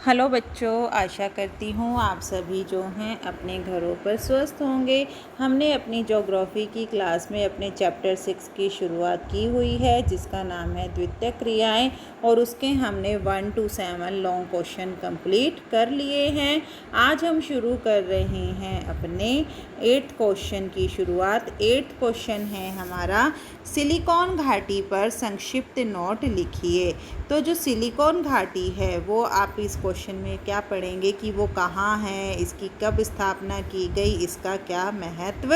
Hello बच्चों, आशा करती हूँ आप सभी जो हैं अपने घरों पर स्वस्थ होंगे। हमने अपनी ज्योग्राफी की क्लास में अपने चैप्टर 6 की शुरुआत की हुई है, जिसका नाम है द्वितीयक क्रियाएं, और उसके हमने 1 to 7 लॉन्ग क्वेश्चन कंप्लीट कर लिए हैं। आज हम शुरू कर रहे हैं अपने 8th क्वेश्चन की शुरुआत। 8th क्वेश्चन है हमारा, सिलिकॉन घाटी पर संक्षिप्त नोट लिखिए। तो जो सिलिकॉन घाटी है वो आप इस क्वेश्चन में क्या पढ़ेंगे कि वो कहाँ है, इसकी कब स्थापना की गई, इसका क्या महत्व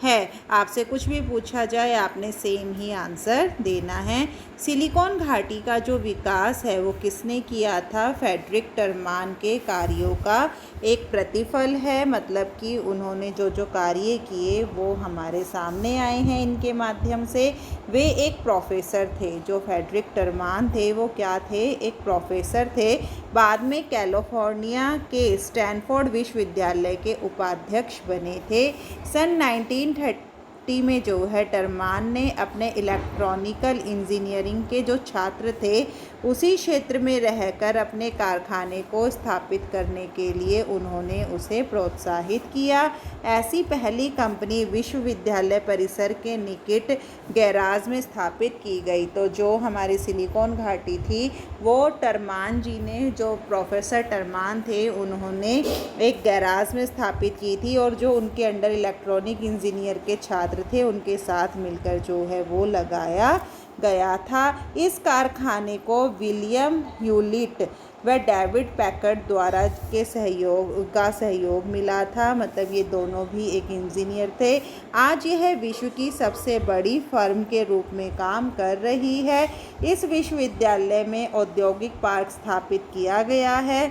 है। आपसे कुछ भी पूछा जाए आपने सेम ही आंसर देना है। सिलिकॉन घाटी का जो विकास है वो किसने किया था? फ्रेडरिक टरमान के कार्यों का एक प्रतिफल है, मतलब कि उन्होंने जो जो कार्य किए वो हमारे सामने आए हैं इनके माध्यम से। वे एक प्रोफेसर थे, जो फ्रेडरिक टरमान थे वो क्या थे? एक प्रोफेसर थे। बाद में कैलिफोर्निया के स्टैनफोर्ड विश्वविद्यालय के उपाध्यक्ष बने थे। सन 1930 में जो है टरमान ने अपने इलेक्ट्रॉनिकल इंजीनियरिंग के जो छात्र थे उसी क्षेत्र में रहकर अपने कारखाने को स्थापित करने के लिए उन्होंने उसे प्रोत्साहित किया। ऐसी पहली कंपनी विश्वविद्यालय परिसर के निकट गैराज में स्थापित की गई। तो जो हमारी सिलिकॉन घाटी थी वो टरमान जी ने, जो प्रोफेसर टरमान थे, उन्होंने एक गैराज में स्थापित की थी, और जो उनके अंडर इलेक्ट्रॉनिक इंजीनियर के छात्र थे उनके साथ मिलकर जो है वो लगाया गया था। इस कारखाने को विलियम ह्यूलिट व डेविड पैकर्ड द्वारा के सहयोग मिला था, मतलब ये दोनों भी एक इंजीनियर थे। आज यह विश्व की सबसे बड़ी फर्म के रूप में काम कर रही है। इस विश्वविद्यालय में औद्योगिक पार्क स्थापित किया गया है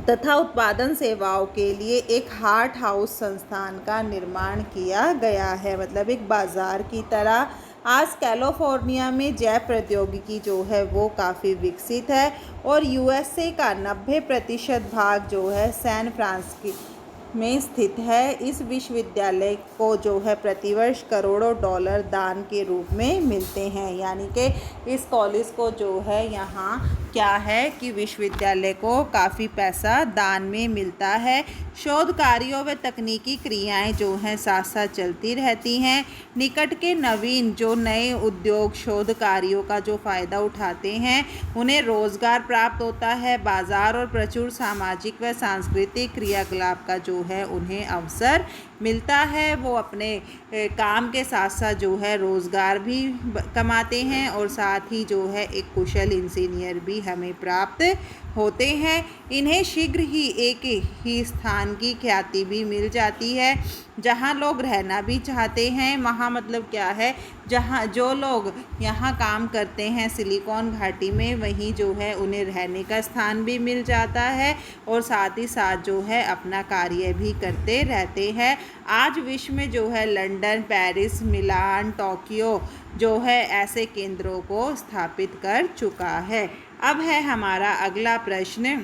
तथा उत्पादन सेवाओं के लिए एक हार्ट हाउस संस्थान का निर्माण किया गया है, मतलब एक बाजार की तरह। आज कैलिफोर्निया में जैव प्रौद्योगिकी जो है वो काफ़ी विकसित है, और यूएसए का 90% भाग जो है सैन फ्रांसिस्को में स्थित है। इस विश्वविद्यालय को जो है प्रतिवर्ष करोड़ों डॉलर दान के रूप में मिलते हैं, यानी कि इस कॉलेज को जो है यहाँ क्या है कि विश्वविद्यालय को काफ़ी पैसा दान में मिलता है। शोध कार्यों व तकनीकी क्रियाएं जो हैं साथ साथ चलती रहती हैं। निकट के नवीन जो नए उद्योग शोध कार्यों का जो फ़ायदा उठाते हैं उन्हें रोज़गार प्राप्त होता है। बाजार और प्रचुर सामाजिक व सांस्कृतिक क्रियाकलाप का जो है उन्हें अवसर मिलता है। वो अपने काम के साथ साथ जो है रोज़गार भी कमाते हैं, और साथ ही जो है एक कुशल इंजीनियर भी हमें प्राप्त होते हैं। इन्हें शीघ्र ही एक ही स्थान की ख्याति भी मिल जाती है जहां लोग रहना भी चाहते हैं। वहाँ मतलब क्या है, जहां जो लोग यहाँ काम करते हैं सिलिकॉन घाटी में, वहीं जो है उन्हें रहने का स्थान भी मिल जाता है, और साथ ही साथ जो है अपना कार्य भी करते रहते हैं। आज विश्व में जो है लंदन, पेरिस, मिलान, टोक्यो जो है ऐसे केंद्रों को स्थापित कर चुका है। अब है हमारा अगला प्रश्न,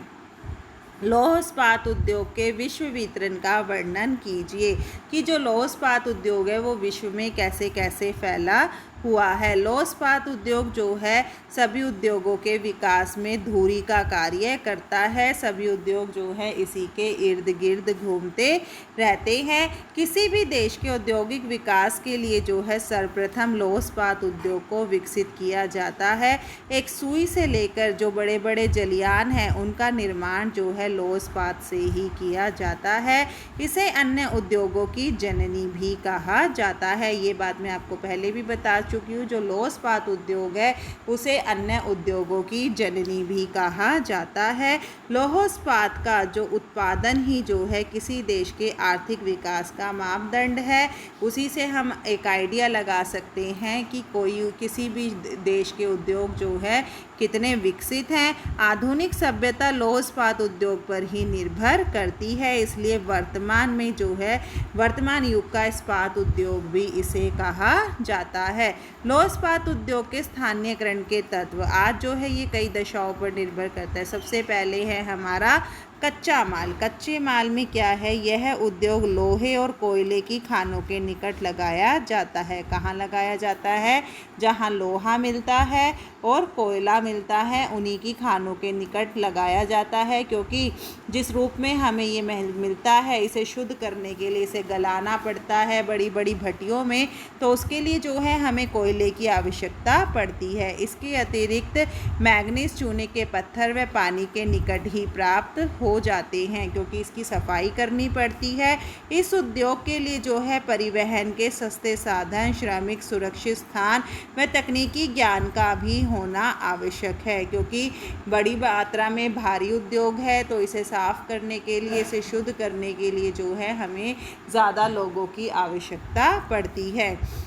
लौह इस्पात उद्योग के विश्व वितरण का वर्णन कीजिए, कि जो लौह इस्पात उद्योग है वो विश्व में कैसे कैसे फैला हुआ है। लौह इस्पात उद्योग जो है सभी उद्योगों के विकास में धुरी का कार्य करता है। सभी उद्योग जो है इसी के इर्द गिर्द घूमते रहते हैं। किसी भी देश के औद्योगिक विकास के लिए जो है सर्वप्रथम लौह इस्पात उद्योग को विकसित किया जाता है। एक सुई से लेकर जो बड़े बड़े जलियान हैं उनका निर्माण जो है लौह इस्पात से ही किया जाता है। इसे अन्य उद्योगों की जननी भी कहा जाता है। ये बात मैं आपको पहले भी बता चुकी हूँ। जो लौह इस्पात उद्योग है उसे अन्य उद्योगों की जननी भी कहा जाता है। लौह इस्पात का जो उत्पादन ही जो है किसी देश के आर्थिक विकास का मापदंड है। उसी से हम एक आइडिया लगा सकते हैं कि किसी भी देश के उद्योग जो है कितने विकसित हैं। आधुनिक सभ्यता लौह इस्पात उद्योग पर ही निर्भर करती है, इसलिए वर्तमान में जो है वर्तमान युग का इस्पात उद्योग भी इसे कहा जाता है। लौह इस्पात उद्योग के स्थानीयकरण के तत्व आज जो है ये कई दशाओं पर निर्भर करता है। सबसे पहले है हमारा कच्चा माल। कच्चे माल में क्या है, यह उद्योग लोहे और कोयले की खानों के निकट लगाया जाता है। कहाँ लगाया जाता है? जहाँ लोहा मिलता है और कोयला मिलता है, उन्हीं की खानों के निकट लगाया जाता है, क्योंकि जिस रूप में हमें ये मिलता है, इसे शुद्ध करने के लिए इसे गलाना पड़ता है बड़ी बड़ी भट्टियों में, तो उसके लिए जो है हमें कोयले की आवश्यकता पड़ती है। इसके अतिरिक्त मैग्नीज चूने के पत्थर व पानी के निकट ही प्राप्त हो जाते हैं, क्योंकि इसकी सफाई करनी पड़ती है। इस उद्योग के लिए जो है परिवहन के सस्ते साधन, श्रमिक, सुरक्षित स्थान व तकनीकी ज्ञान का भी होना आवश्यक है, क्योंकि बड़ी मात्रा में भारी उद्योग है, तो इसे साफ करने के लिए, इसे शुद्ध करने के लिए जो है हमें ज़्यादा लोगों की आवश्यकता पड़ती है।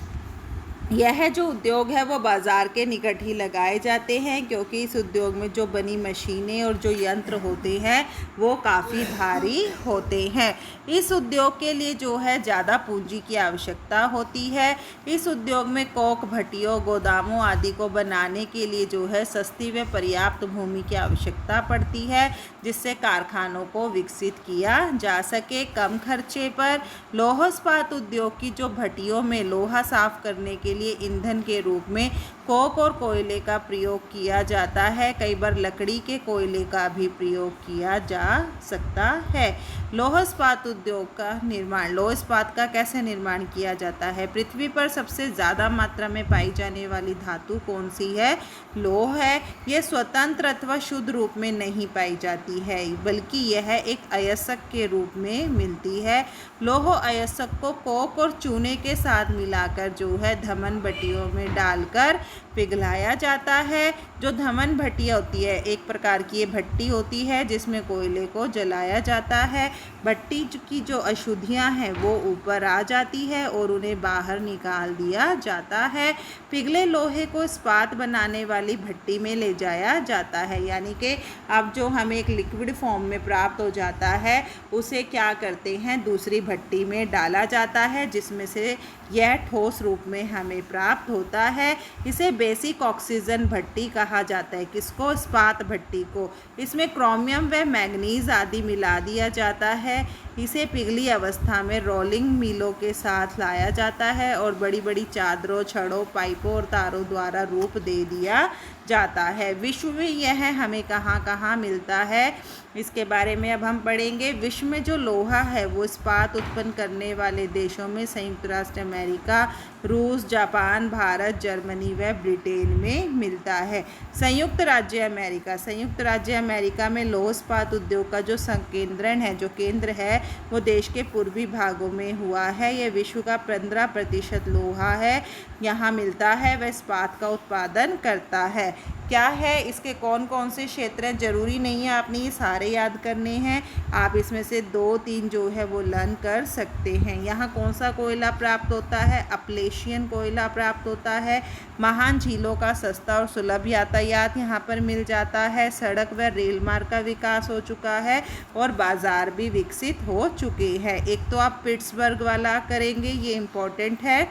यह जो उद्योग है वो बाज़ार के निकट ही लगाए जाते हैं, क्योंकि इस उद्योग में जो बनी मशीनें और जो यंत्र होते हैं वो काफ़ी भारी होते हैं। इस उद्योग के लिए जो है ज़्यादा पूंजी की आवश्यकता होती है। इस उद्योग में कोक भट्टियों, गोदामों आदि को बनाने के लिए जो है सस्ती व पर्याप्त भूमि की आवश्यकता पड़ती है, जिससे कारखानों को विकसित किया जा सके। कम खर्चे पर लौह इस्पात उद्योग की जो भट्टियों में लोहा साफ करने के लिए ईंधन के रूप में कोक और कोयले का प्रयोग किया जाता है। कई बार लकड़ी के कोयले का भी प्रयोग किया जा सकता है। लौह इस्पात उद्योग का निर्माण, लौह इस्पात का कैसे निर्माण किया जाता है? पृथ्वी पर सबसे ज़्यादा मात्रा में पाई जाने वाली धातु कौन सी है? लौह है। यह स्वतंत्र अथवा शुद्ध रूप में नहीं पाई जाती है, बल्कि यह एक अयस्क के रूप में मिलती है। लौह अयस्क को कोक और चूने के साथ मिलाकर जो है धमन भट्टियों में डालकर पिघलाया जाता है। जो धमन भट्टियाँ होती है, एक प्रकार की ये भट्टी होती है जिसमें कोयले को जलाया जाता है। भट्टी की जो अशुद्धियाँ हैं वो ऊपर आ जाती है और उन्हें बाहर निकाल दिया जाता है। पिघले लोहे को इस्पात बनाने वाली भट्टी में ले जाया जाता है, यानी कि अब जो हमें एक लिक्विड फॉर्म में प्राप्त हो जाता है उसे क्या करते हैं, दूसरी भट्टी में डाला जाता है, जिसमें से यह ठोस रूप में हमें प्राप्त होता है। इसे बेसिक ऑक्सीजन भट्टी कहा जाता है। किसको? इस्पात भट्टी को। इसमें क्रोमियम व मैग्नीज आदि मिला दिया जाता है। इसे पिघली अवस्था में रोलिंग मिलों के साथ लाया जाता है और बड़ी बड़ी चादरों, छड़ों, पाइपों और तारों द्वारा रूप दे दिया जाता है। विश्व में यह हमें कहाँ कहाँ मिलता है, इसके बारे में अब हम पढ़ेंगे। विश्व में जो लोहा है वो इस्पात उत्पन्न करने वाले देशों में संयुक्त राष्ट्र अमेरिका, रूस, जापान, भारत, जर्मनी व ब्रिटेन में मिलता है। संयुक्त राज्य अमेरिका, संयुक्त राज्य अमेरिका में लौह इस्पात उद्योग का जो संकेंद्रण है, जो केंद्र है, वो देश के पूर्वी भागों में हुआ है। यह विश्व का 15% लोहा है यहाँ मिलता है, वह इस्पात का उत्पादन करता है। क्या है, इसके कौन कौन से क्षेत्र हैं? ज़रूरी नहीं है आपने ये सारे याद करने हैं, आप इसमें से 2-3 जो है वो लर्न कर सकते हैं। यहाँ कौन सा कोयला प्राप्त होता है? अपलेशियन कोयला प्राप्त होता है। महान झीलों का सस्ता और सुलभ यातायात यहाँ पर मिल जाता है। सड़क व रेल मार्ग का विकास हो चुका है और बाज़ार भी विकसित हो चुके हैं। एक तो आप पिट्सबर्ग वाला करेंगे, ये इम्पोर्टेंट है।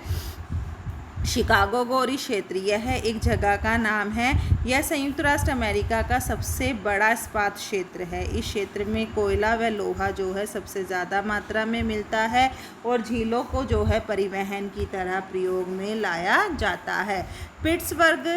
शिकागो गोरी क्षेत्र, यह एक जगह का नाम है। यह संयुक्त राष्ट्र अमेरिका का सबसे बड़ा इस्पात क्षेत्र है। इस क्षेत्र में कोयला व लोहा जो है सबसे ज़्यादा मात्रा में मिलता है और झीलों को जो है परिवहन की तरह प्रयोग में लाया जाता है। पिट्सबर्ग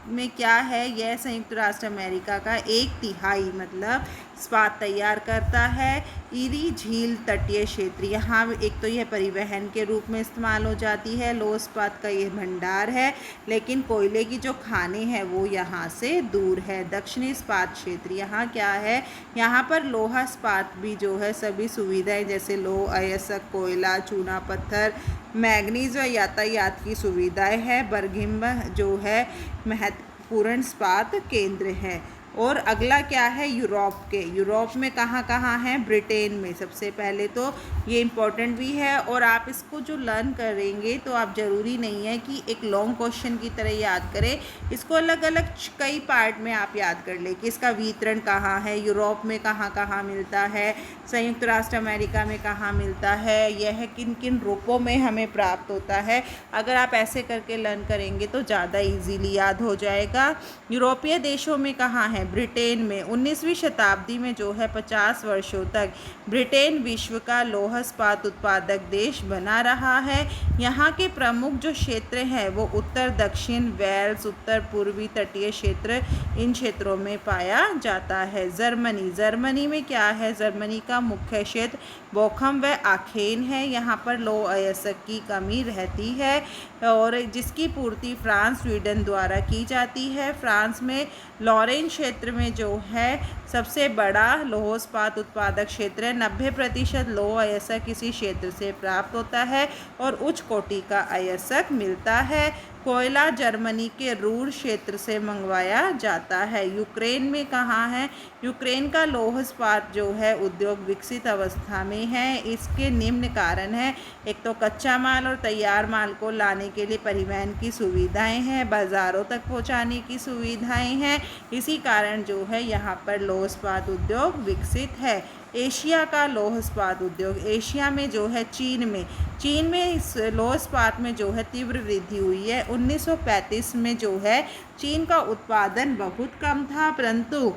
में क्या है, यह संयुक्त राष्ट्र अमेरिका का 1/3 मतलब इस्पात तैयार करता है। ईरी झील तटीय क्षेत्र, यहाँ एक तो यह परिवहन के रूप में इस्तेमाल हो जाती है, लौह इस्पात का ये भंडार है, लेकिन कोयले की जो खानें हैं वो यहाँ से दूर है। दक्षिणी इस्पात क्षेत्र, यहाँ क्या है, यहाँ पर लोहा इस्पात भी जो है सभी सुविधाएं जैसे लौह अयस्क, कोयला, चूना पत्थर, मैग्नीज और यातायात की सुविधाएं है। बर्गिम जो है महत्वपूर्ण इस्पात केंद्र है। और अगला क्या है, यूरोप के, यूरोप में कहाँ कहाँ हैं? ब्रिटेन में। सबसे पहले तो ये इम्पोर्टेंट भी है और आप इसको जो लर्न करेंगे तो आप ज़रूरी नहीं है कि एक लॉन्ग क्वेश्चन की तरह याद करें, इसको अलग अलग कई पार्ट में आप याद कर लें कि इसका वितरण कहाँ है, यूरोप में कहाँ कहाँ मिलता है, संयुक्त राष्ट्र अमेरिका में कहाँ मिलता है, यह किन किन रूपों में हमें प्राप्त होता है। अगर आप ऐसे करके लर्न करेंगे तो ज़्यादा ईजीली याद हो जाएगा। यूरोपीय देशों में कहाँ है? हैं ब्रिटेन में। 19वीं शताब्दी में जो है 50 वर्षों तक ब्रिटेन विश्व का लौह इस्पात उत्पादक देश बना रहा है। यहाँ के प्रमुख जो क्षेत्र हैं वो उत्तर दक्षिण, वेल्स, उत्तर पूर्वी तटीय क्षेत्र, इन क्षेत्रों में पाया जाता है। जर्मनी में क्या है? जर्मनी का मुख्य क्षेत्र बोखम व आखेन है। यहाँ पर लौह अयस्क की कमी रहती है और जिसकी पूर्ति फ्रांस, स्वीडन द्वारा की जाती है। फ्रांस में लॉरेन क्षेत्र में जो है सबसे बड़ा लौह इस्पात उत्पादक क्षेत्र है। 90% लौह अयस्क इसी क्षेत्र से प्राप्त होता है और उच्च कोटि का अयस्क मिलता है। कोयला जर्मनी के रूर क्षेत्र से मंगवाया जाता है। यूक्रेन में कहाँ है? यूक्रेन का लौह इस्पात जो है उद्योग विकसित अवस्था में है। इसके निम्न कारण हैं। एक तो कच्चा माल और तैयार माल को लाने के लिए परिवहन की सुविधाएं हैं, बाज़ारों तक पहुंचाने की सुविधाएं हैं। इसी कारण जो है यहाँ पर लौह इस्पात उद्योग विकसित है। एशिया का लौह इस्पात उद्योग, एशिया में जो है चीन में इस लौह इस्पात में जो है तीव्र वृद्धि हुई है। 1935 में जो है चीन का उत्पादन बहुत कम था, परंतु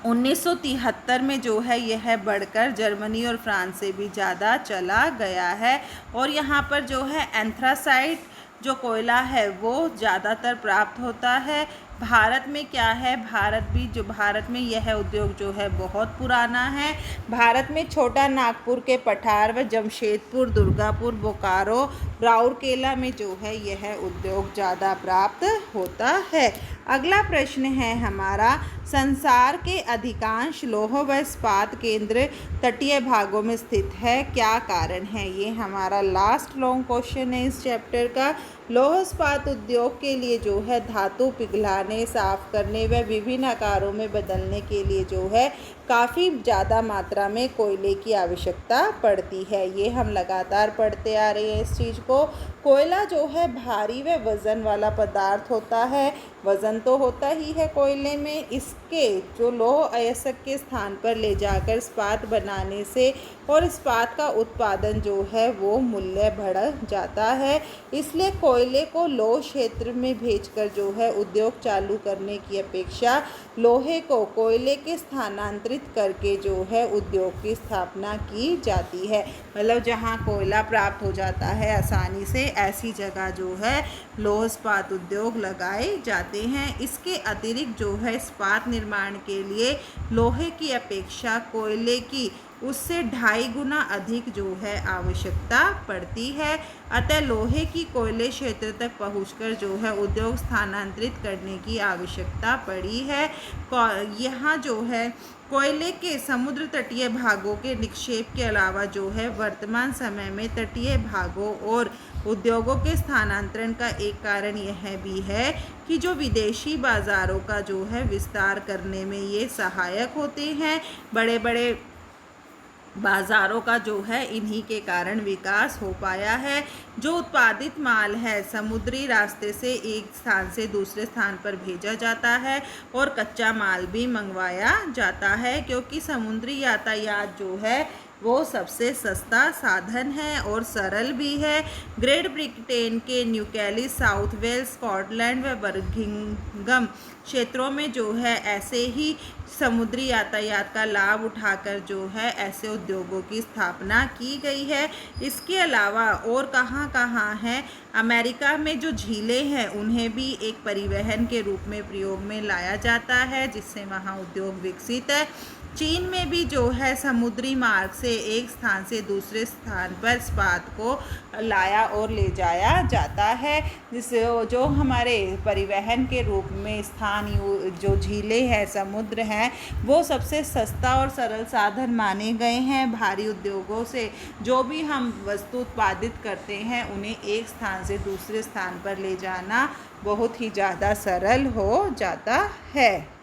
1973 में जो है यह बढ़कर जर्मनी और फ्रांस से भी ज़्यादा चला गया है। और यहाँ पर जो है एंथ्रासाइट जो कोयला है वो ज़्यादातर प्राप्त होता है। भारत में क्या है? भारत में यह उद्योग जो है बहुत पुराना है। भारत में छोटा नागपुर के पठार व जमशेदपुर, दुर्गापुर, बोकारो, राउरकेला में जो है यह उद्योग ज़्यादा प्राप्त होता है। अगला प्रश्न है हमारा, संसार के अधिकांश लौह व इस्पात केंद्र तटीय भागों में स्थित है, क्या कारण है? ये हमारा लास्ट लॉन्ग क्वेश्चन है इस चैप्टर का। लौह इस्पात उद्योग के लिए जो है धातु पिघलाने, साफ करने व विभिन्न आकारों में बदलने के लिए जो है काफ़ी ज़्यादा मात्रा में कोयले की आवश्यकता पड़ती है। ये हम लगातार पढ़ते आ रहे हैं इस चीज़ को। कोयला जो है भारी व वज़न वाला पदार्थ होता है। वज़न तो होता ही है कोयले में। इसके जो लौह अयस्क के स्थान पर ले जाकर इस्पात बनाने से और इस्पात का उत्पादन जो है वो मूल्य बढ़ जाता है। इसलिए कोयले को लौह क्षेत्र में भेजकर जो है उद्योग चालू करने की अपेक्षा लोहे को कोयले के स्थानांतरित करके जो है उद्योग की स्थापना की जाती है। मतलब जहाँ कोयला प्राप्त हो जाता है आसानी से, ऐसी जगह जो है लौह इस्पात उद्योग लगाए जाते हैं। इसके अतिरिक्त जो है इस्पात निर्माण के लिए लोहे की अपेक्षा कोयले की उससे 2.5 गुना अधिक जो है आवश्यकता पड़ती है। अतः लोहे की कोयले क्षेत्र तक पहुंचकर जो है उद्योग स्थानांतरित करने की आवश्यकता पड़ी है। यहाँ जो है कोयले के समुद्र तटीय भागों के निक्षेप के अलावा जो है वर्तमान समय में तटीय भागों और उद्योगों के स्थानांतरण का एक कारण यह भी है कि जो विदेशी बाज़ारों का जो है विस्तार करने में ये सहायक होते हैं। बड़े बड़े बाज़ारों का जो है इन्हीं के कारण विकास हो पाया है। जो उत्पादित माल है समुद्री रास्ते से एक स्थान से दूसरे स्थान पर भेजा जाता है और कच्चा माल भी मंगवाया जाता है, क्योंकि समुद्री यातायात जो है वो सबसे सस्ता साधन है और सरल भी है। ग्रेट ब्रिटेन के न्यूकैलिस, साउथ वेल्स, स्कॉटलैंड व बर्मिंघम क्षेत्रों में जो है ऐसे ही समुद्री यातायात का लाभ उठाकर जो है ऐसे उद्योगों की स्थापना की गई है। इसके अलावा और कहाँ कहाँ है? अमेरिका में जो झीलें हैं उन्हें भी एक परिवहन के रूप में प्रयोग में लाया जाता है, जिससे वहाँ उद्योग विकसित है। चीन में भी जो है समुद्री मार्ग से एक स्थान से दूसरे स्थान पर इस्पात को लाया और ले जाया जाता है, जिससे जो हमारे परिवहन के रूप में स्थानीय जो झीलें हैं, समुद्र हैं, वो सबसे सस्ता और सरल साधन माने गए हैं। भारी उद्योगों से जो भी हम वस्तु उत्पादित करते हैं उन्हें एक स्थान से दूसरे स्थान पर ले जाना बहुत ही ज़्यादा सरल हो जाता है।